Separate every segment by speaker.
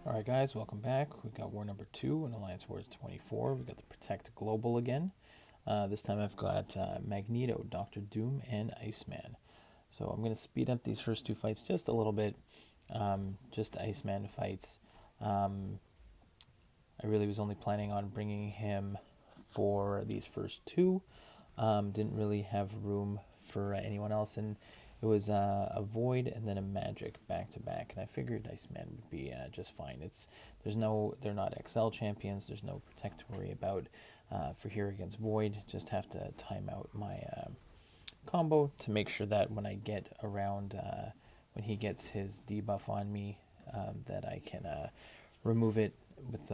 Speaker 1: Alright guys, welcome back. We got war number 2 in Alliance Wars 24. We got the Protect Global again. This time I've got Magneto, Doctor Doom, and Iceman. So I'm going to speed up these first two fights just a little bit. Just Iceman fights. I really was only planning on bringing him for these first two. Didn't really have room for anyone else, and it was a Void and then a Magic back to back, and I figured Iceman would be just fine. They're not XL champions. There's no Protect to worry about for here against Void. Just have to time out my combo to make sure that when I get around, when he gets his debuff on me, that I can remove it with,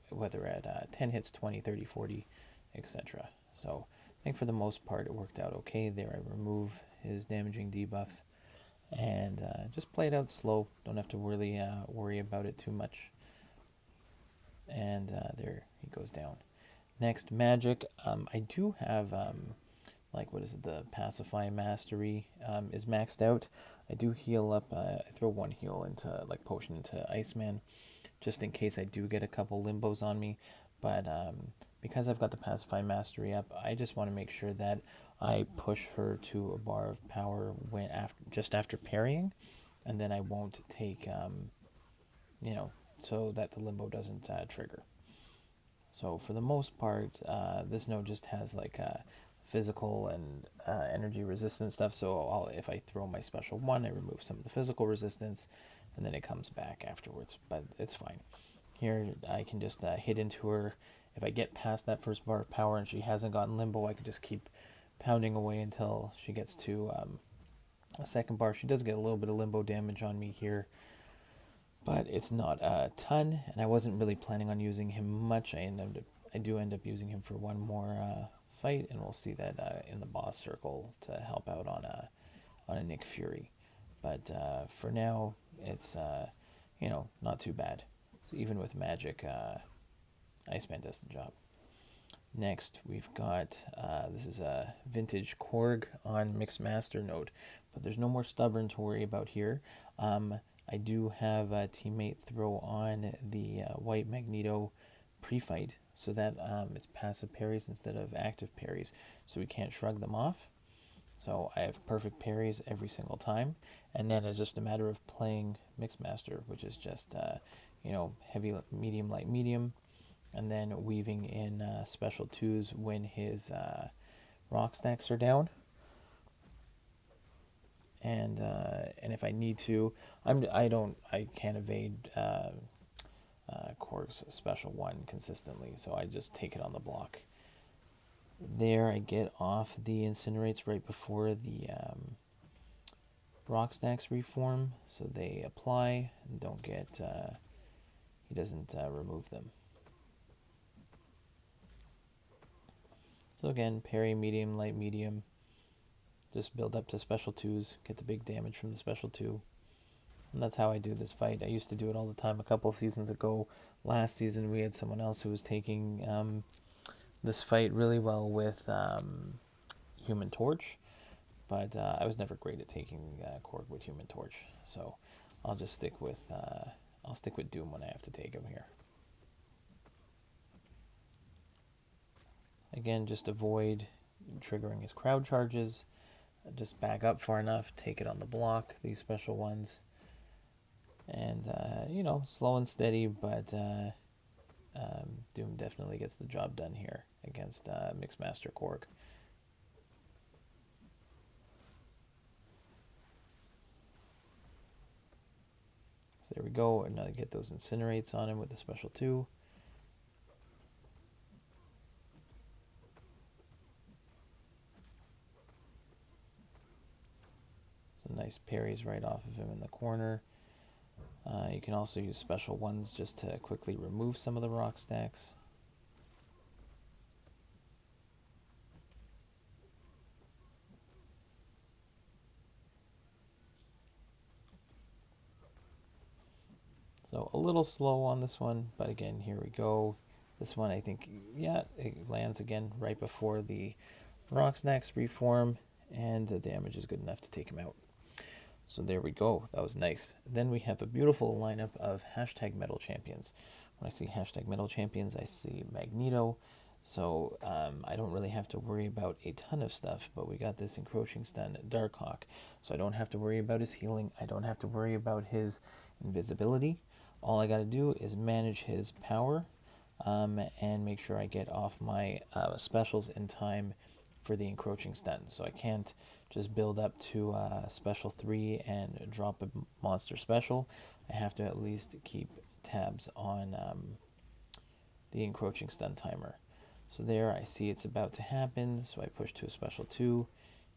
Speaker 1: whether at 10 hits, 20, 30, 40, etc. So I think for the most part it worked out okay. There I remove his damaging debuff and just play it out slow. Don't have to really worry about it too much. And there he goes down. Next, Magic. I do have, the Pacify Mastery is maxed out. I do heal up. I throw one heal into, potion into Iceman, just in case I do get a couple limbos on me. But because I've got the Pacify Mastery up, I just want to make sure that I push her to a bar of power just after parrying, and then I won't take, so that the limbo doesn't trigger. So for the most part, this node just has physical and energy resistance stuff. So if I throw my special one, I remove some of the physical resistance, and then it comes back afterwards. But it's fine. Here I can just hit into her. If I get past that first bar of power and she hasn't gotten limbo, I can just keep pounding away until she gets to a second bar. She does get a little bit of limbo damage on me here, but it's not a ton, and I wasn't really planning on using him much. I do end up using him for one more fight, and we'll see that in the boss circle to help out on a Nick Fury. But for now, it's not too bad. So even with Magic, Iceman does the job. Next, we've got, this is a vintage Korg on Mixmaster node, but there's no more Stubborn to worry about here. I do have a teammate throw on the white Magneto pre-fight, so that it's passive parries instead of active parries, so we can't shrug them off. So I have perfect parries every single time, and then it's just a matter of playing Mixmaster, which is just, heavy, medium, light, medium, and then weaving in special twos when his rock stacks are down. And if I need to, I can't evade Korg's special one consistently, so I just take it on the block. There, I get off the incinerates right before the rock stacks reform, so they apply and don't get. He doesn't remove them. So again, parry, medium, light, medium. Just build up to special twos, get the big damage from the special two. And that's how I do this fight. I used to do it all the time a couple seasons ago. Last season we had someone else who was taking this fight really well with Human Torch. But I was never great at taking Korg with Human Torch. So I'll just stick with Doom when I have to take him here. Again, just avoid triggering his crowd charges. Just back up far enough, take it on the block, these special ones. And, slow and steady, but Doom definitely gets the job done here against Mixmaster Korg. So there we go, and now get those incinerates on him with the special 2. Some nice parries right off of him in the corner. You can also use special ones just to quickly remove some of the rock stacks. So a little slow on this one, but again, here we go. This one, I think, yeah, it lands again right before the rock stacks reform, and the damage is good enough to take him out. So there we go. That was nice. Then we have a beautiful lineup of hashtag metal champions. When I see hashtag metal champions, I see Magneto. So I don't really have to worry about a ton of stuff, but we got this encroaching stun Darkhawk. So I don't have to worry about his healing. I don't have to worry about his invisibility. All I got to do is manage his power and make sure I get off my specials in time for the encroaching stun. So I can't just build up to special 3 and drop a monster special. I have to at least keep tabs on the encroaching stun timer. So there I see it's about to happen, so I push to a special 2,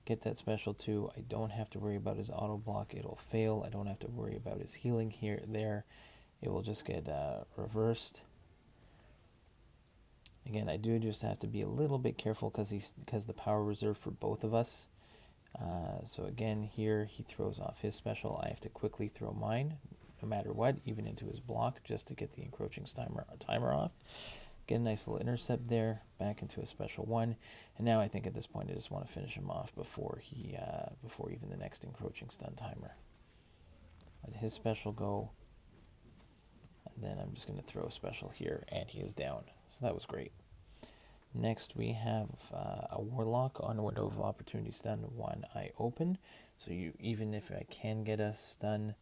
Speaker 1: get that special 2. I don't have to worry about his auto block, it'll fail. I don't have to worry about his healing there. It will just get reversed. Again, I do just have to be a little bit careful because the power reserve for both of us. So again, here he throws off his special. I have to quickly throw mine, no matter what, even into his block, just to get the encroaching timer off. Get a nice little intercept there, back into a special 1, and now I think at this point I just want to finish him off before even the next encroaching stun timer. Let his special go, and then I'm just going to throw a special here, and he is down. So that was great. Next we have a Warlock on a window of opportunity stun 1 eye open. So even if I can get a stun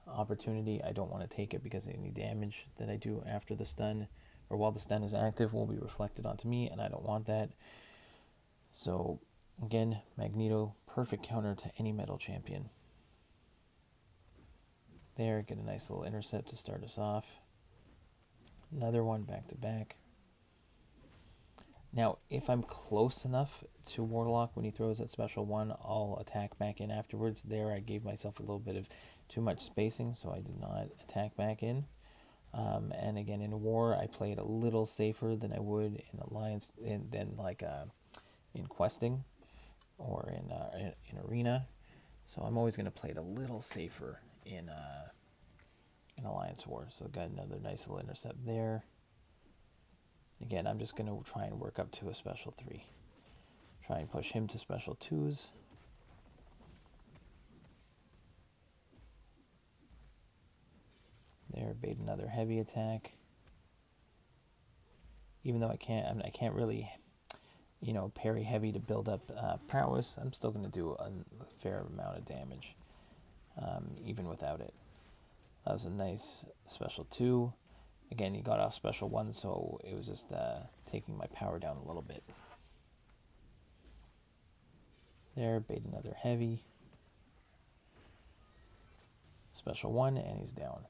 Speaker 1: opportunity, I don't want to take it because any damage that I do after the stun or while the stun is active will be reflected onto me, and I don't want that. So again, Magneto, perfect counter to any metal champion. There, get a nice little intercept to start us off. Another one back to back. Now, if I'm close enough to Warlock when he throws that special 1, I'll attack back in afterwards. There, I gave myself a little bit of too much spacing, so I did not attack back in. And again, in war, I played a little safer than I would in alliance, in questing or in arena. So I'm always going to play it a little safer in alliance war. So got another nice little intercept there. Again, I'm just going to try and work up to a special 3. Try and push him to special 2s. There, bait another heavy attack. Even though I can't really, parry heavy to build up prowess, I'm still going to do a fair amount of damage, even without it. That was a nice special 2. Again, he got off special 1, so it was just taking my power down a little bit. There, bait another heavy. Special 1, and he's down.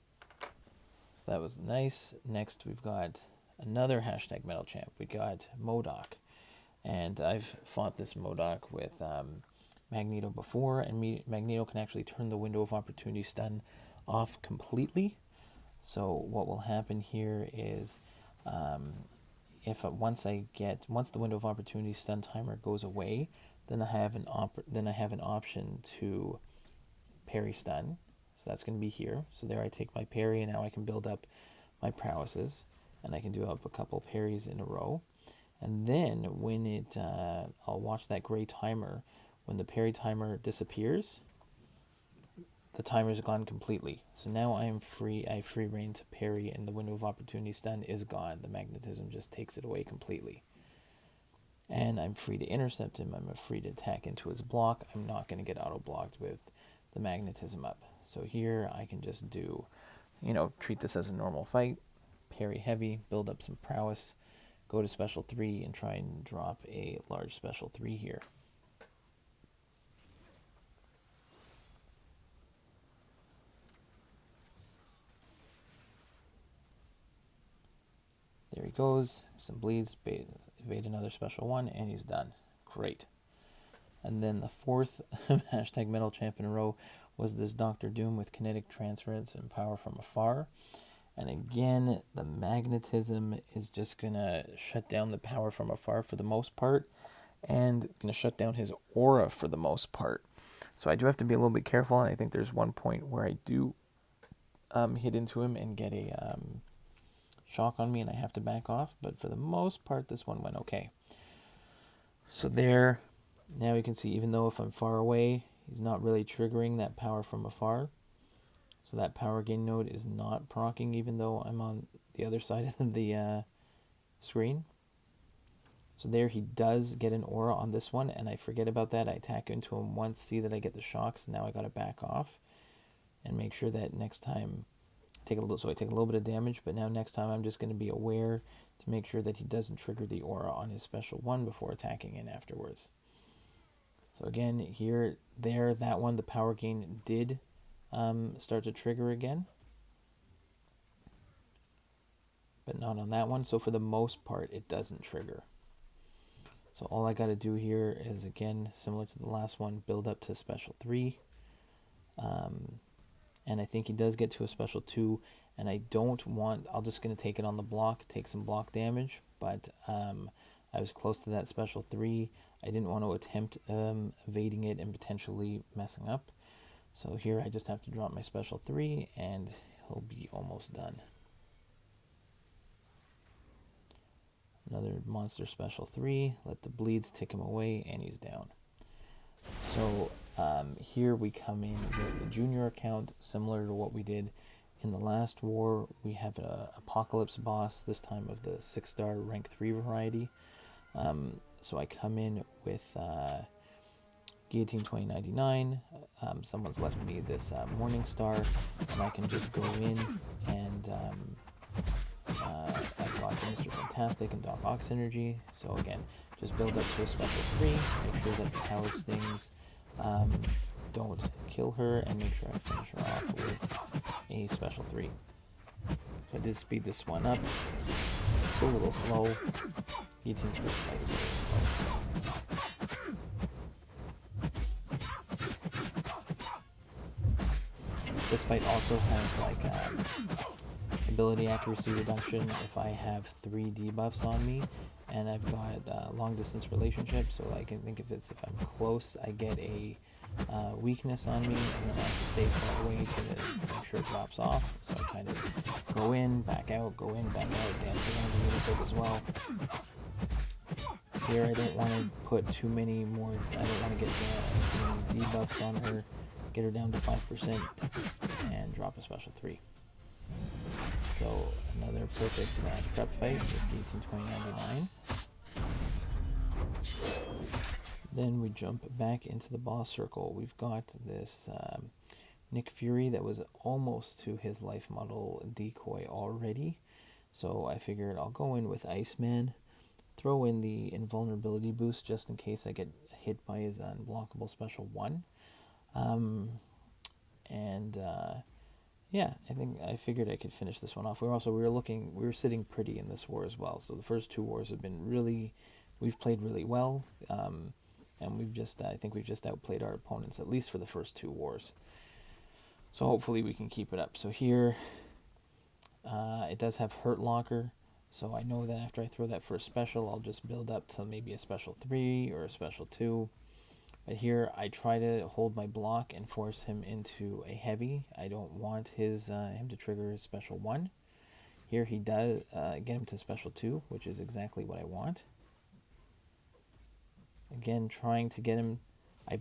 Speaker 1: So that was nice. Next, we've got another hashtag metal champ. We got Modok. And I've fought this Modok with Magneto before, and Magneto can actually turn the window of opportunity stun off completely. So what will happen here is once the window of opportunity stun timer goes away, then I have an option to parry stun. So that's going to be here. So there I take my parry, and now I can build up my prowesses, and I can do up a couple parries in a row. And then when I'll watch that gray timer. When the parry timer disappears, the timer's gone completely. So now I am free. I have free reign to parry, and the window of opportunity stun is gone. The magnetism just takes it away completely. And I'm free to intercept him. I'm free to attack into his block. I'm not going to get auto-blocked with the magnetism up. So here I can just do, treat this as a normal fight, parry heavy, build up some prowess, go to special 3, and try and drop a large special 3 here. There he goes, some bleeds, evade another special 1, and he's done. Great. And then the fourth hashtag metal champ in a row was this Dr. Doom with kinetic transference and power from afar. And again, the magnetism is just going to shut down the power from afar for the most part, and going to shut down his aura for the most part. So I do have to be a little bit careful, and I think there's one point where I do hit into him and get a shock on me, and I have to back off. But for the most part, this one went okay. So there, now you can see, even though if I'm far away, he's not really triggering that power from afar. So that power gain node is not proccing even though I'm on the other side of the screen. So there he does get an aura on this one, and I forget about that. I attack into him once, see that I get the shocks, and now I got to back off and make sure that next time I take a little bit of damage, but now next time I'm just going to be aware to make sure that he doesn't trigger the aura on his special one before attacking in afterwards. So again, here, there, that one, the power gain did start to trigger again, but not on that one. So for the most part, it doesn't trigger. So all I got to do here is, again, similar to the last one, build up to special 3. And I think he does get to a special 2. And I don't want, I'm just going to take it on the block, take some block damage. But I was close to that special 3. I didn't want to attempt evading it and potentially messing up. So here I just have to drop my special 3 and he'll be almost done. Another monster special 3. Let the bleeds tick him away, and he's down. So here we come in with the junior account, similar to what we did in the last war. We have an Apocalypse boss, this time of the 6-star rank 3 variety. So I come in with Guillotine 2099. Someone's left me this Morning Star, and I can just go in and I've got Mr. Fantastic and Doc Ock synergy. So again, just build up to a special 3, make sure that the tower stings don't kill her, and make sure I finish her off with a special 3. So I did speed this one up. It's a little slow. Guillotine's first fight is really slow. This fight also has like ability accuracy reduction if I have 3 debuffs on me, and I've got long distance relationship, so I can think if I'm close, I get a weakness on me, and then I have to stay far away to make sure it drops off. So I kind of go in, back out, go in, back out, dance around a little bit as well. Here I don't want to put too many more, I don't want to get the debuffs on her, get her down to 5%, and drop a special 3. So another perfect prep fight with Guillotine 2099. Then we jump back into the boss circle. We've got this Nick Fury that was almost to his life model decoy already. So I figured I'll go in with Iceman, throw in the invulnerability boost just in case I get hit by his unblockable special 1. Yeah, I figured I could finish this one off. We were sitting pretty in this war as well. So the first 2 wars have been we've played really well, and I think we've just outplayed our opponents, at least for the first 2 wars. So hopefully we can keep it up. So here, it does have Hurt Locker, so I know that after I throw that first special, I'll just build up to maybe a special 3 or a special 2. But here I try to hold my block and force him into a heavy. I don't want him to trigger his special 1. Here he does get him to special 2, which is exactly what I want. Again, trying to get him. I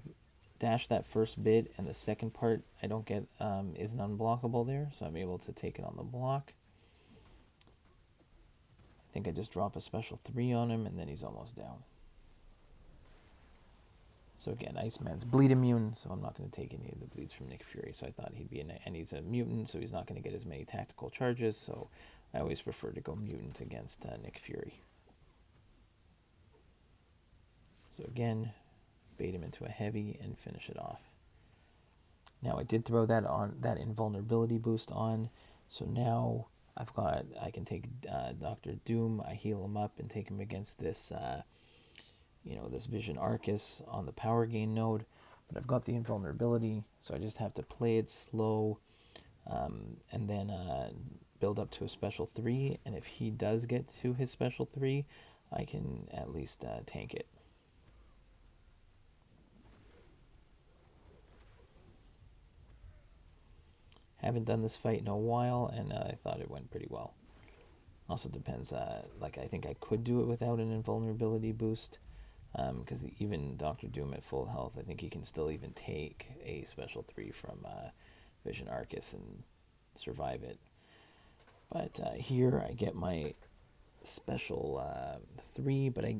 Speaker 1: dash that first bit, and the second part I don't get isn't unblockable there, so I'm able to take it on the block. I think I just drop a special 3 on him, and then he's almost down. So again, Iceman's bleed immune, so I'm not going to take any of the bleeds from Nick Fury. So I thought he'd be and he's a mutant, so he's not going to get as many tactical charges. So I always prefer to go mutant against Nick Fury. So again, bait him into a heavy and finish it off. Now I did throw that invulnerability boost on, so now I can take Dr. Doom, I heal him up and take him against this this Vision Arcus on the power gain node, but I've got the invulnerability, so I just have to play it slow, and then build up to a special 3, and if he does get to his special 3, I can at least tank it. Haven't done this fight in a while, and I thought it went pretty well. Also depends, I think I could do it without an invulnerability boost. because even Dr. Doom at full health, I think he can still even take a special 3 from Vision Arcus and survive it. But here I get my special 3, but I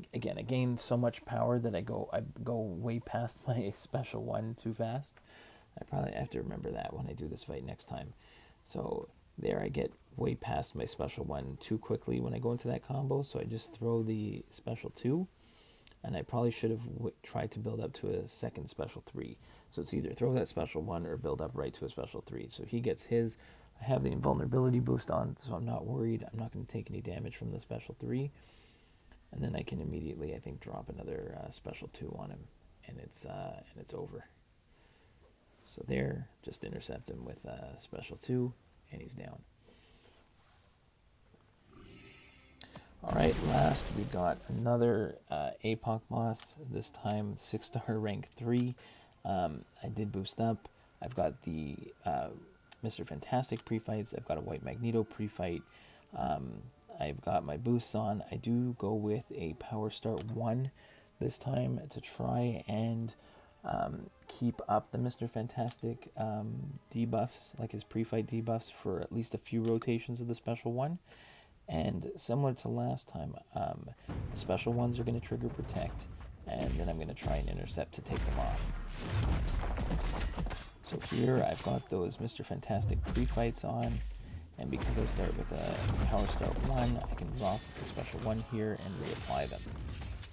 Speaker 1: gain so much power that I go way past my special 1 too fast. I probably have to remember that when I do this fight next time. So there I get way past my special 1 too quickly when I go into that combo, so I just throw the special 2, and I probably should have tried to build up to a second special 3. So it's either throw that special 1 or build up right to a special 3. So he gets his. I have the invulnerability boost on, so I'm not worried. I'm not going to take any damage from the special 3. And then I can immediately, I think, drop another special 2 on him, and it's over. So there, just intercept him with special 2, and he's down. Alright, last we got another Apoc boss, this time 6-star rank 3. I did boost up. I've got the Mr. Fantastic pre-fights. I've got a White Magneto pre-fight. I've got my boosts on. I do go with a Power Start 1 this time to try and keep up the Mr. Fantastic debuffs, like his pre-fight debuffs, for at least a few rotations of the special 1. And similar to last time, the special 1s are going to trigger Protect, and then I'm going to try and intercept to take them off. So here I've got those Mr. Fantastic pre-fights on, and because I start with a Power Start 1, I can drop the special 1 here and reapply them.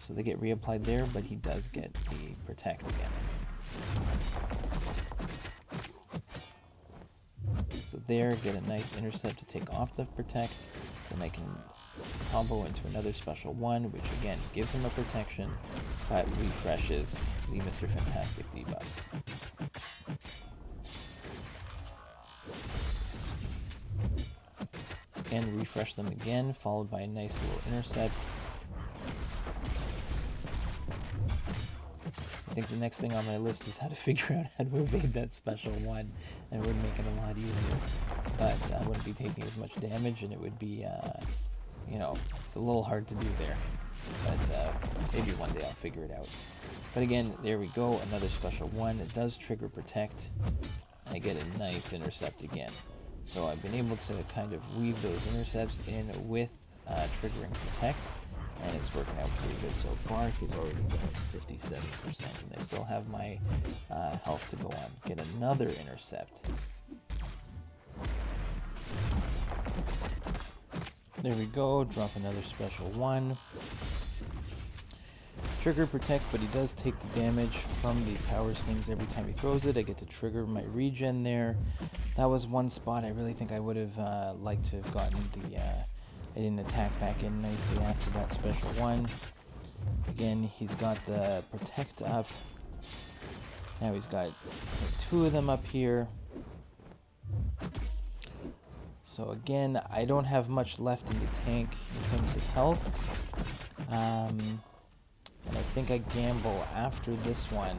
Speaker 1: So they get reapplied there, but he does get the Protect again. So there, get a nice intercept to take off the Protect. Then I can combo into another special 1, which again gives him a protection, but refreshes the Mr. Fantastic debuffs. Again, refresh them again, followed by a nice little intercept. I think the next thing on my list is how to figure out how to evade that special 1, and it would make it a lot easier. But I wouldn't be taking as much damage, and it would be, it's a little hard to do there. But maybe one day I'll figure it out. But again, there we go, another special 1. It does trigger Protect. I get a nice intercept again. So I've been able to kind of weave those intercepts in with triggering Protect, and it's working out pretty good so far. He's already down to 57%, and I still have my health to go on. Get another intercept. There we go, drop another special 1. Trigger Protect, but he does take the damage from the power stings every time he throws it. I get to trigger my regen there. That was one spot I really think I would have liked to have gotten the... I didn't attack back in nicely after that special 1. Again, he's got the Protect up. Now he's got 2 of them up here. So again, I don't have much left in the tank in terms of health. And I think I gamble after this one.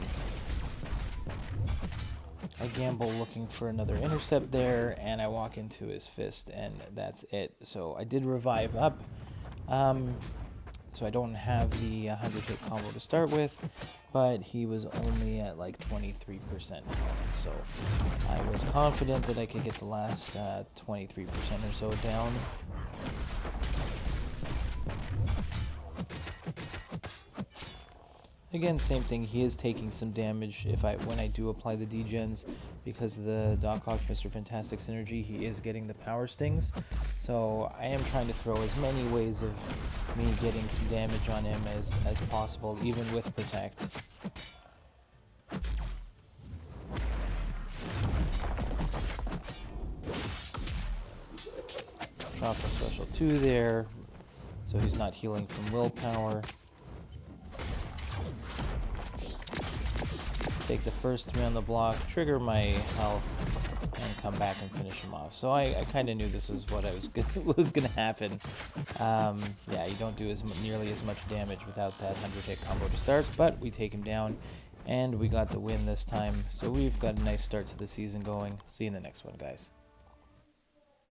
Speaker 1: I gamble looking for another intercept there, and I walk into his fist, and that's it. So I did revive up. So I don't have the 100 hit combo to start with, but he was only at like 23% health. So I was confident that I could get the last 23% or so down. Again, same thing. He is taking some damage when I do apply the degens, because of the Doc Ock Mr. Fantastic synergy. He is getting the power stings, so I am trying to throw as many ways of me getting some damage on him as possible, even with Protect. Drop a special 2 there, so he's not healing from willpower. Take the first 3 on the block, trigger my health, and come back and finish him off. So I kind of knew this was what was going to happen. Yeah, you don't do nearly as much damage without that 100 hit combo to start, but we take him down, and we got the win this time. So we've got a nice start to the season going. See you in the next one, guys.